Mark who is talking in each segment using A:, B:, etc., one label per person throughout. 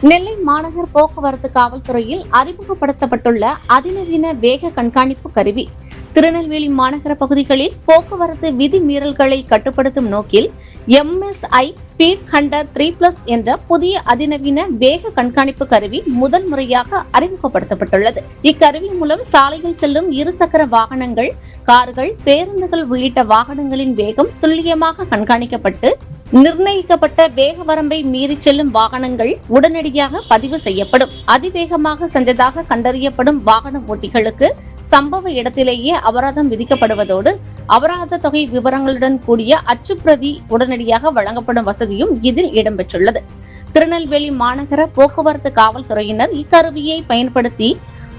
A: நெல்லை மாநகர் போக்குவரத்து காவல்துறையில் அறிமுகப்படுத்தப்பட்டுள்ள அதிநவீன வேக கண்காணிப்பு கருவி திருநெல்வேலி மாநகர பகுதிகளில் போக்குவரத்து விதிமீறல்களை கட்டுப்படுத்தும் நோக்கில் MSI ஸ்பீட் ஹண்டர் 3+ என்ற புதிய அதிநவீன வேக கண்காணிப்பு கருவி முதல் முறையாக அறிமுகப்படுத்தப்பட்டுள்ளது. இக்கருவி மூலம் சாலையில் செல்லும் இருசக்கர வாகனங்கள், கார்கள், பேருந்துகள் உள்ளிட்ட வாகனங்களின் வேகம் துல்லியமாக கண்காணிக்கப்பட்டு நிர்ணயிக்கப்பட்ட வேக வரம்பை மீறி செல்லும் வாகனங்கள் உடனடியாக பதிவு செய்யப்படும். அதிவேகமாக சென்றதாக கண்டறியப்படும் வாகன ஓட்டிகளுக்கு சம்பவ இடத்திலேயே அபராதம் விதிக்கப்படுவதோடு அபராத தொகை விவரங்களுடன் கூடிய அச்சுப்பிரதி உடனடியாக வழங்கப்படும் வசதியும் இதில் இடம்பெற்றுள்ளது. திருநெல்வேலி மாநகர போக்குவரத்து காவல்துறையினர் இக்கருவியை பயன்படுத்தி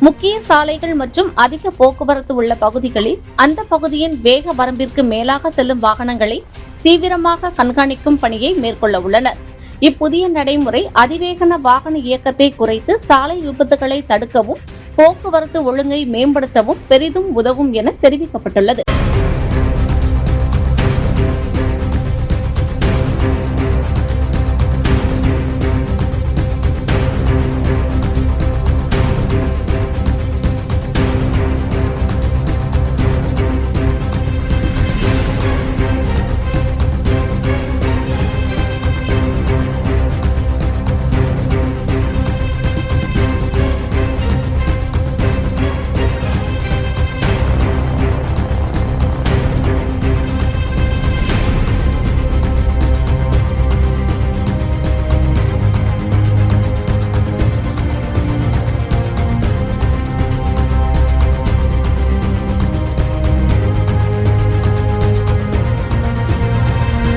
A: முக்கிய சாலைகள் மற்றும் அதிக போக்குவரத்து உள்ள பகுதிகளில் அந்த பகுதியின் வேக வரம்பிற்கு மேலாக செல்லும் வாகனங்களை தீவிரமாக கண்காணிக்கும் பணியை மேற்கொள்ள உள்ளனர். இப்புதிய நடைமுறை அதிவேகன வாகன இயக்கத்தை குறைத்து சாலை விபத்துகளை தடுக்கவும் போக்குவரத்து ஒழுங்கை மேம்படுத்தவும் பெரிதும் உதவும் என தெரிவிக்கப்பட்டுள்ளது.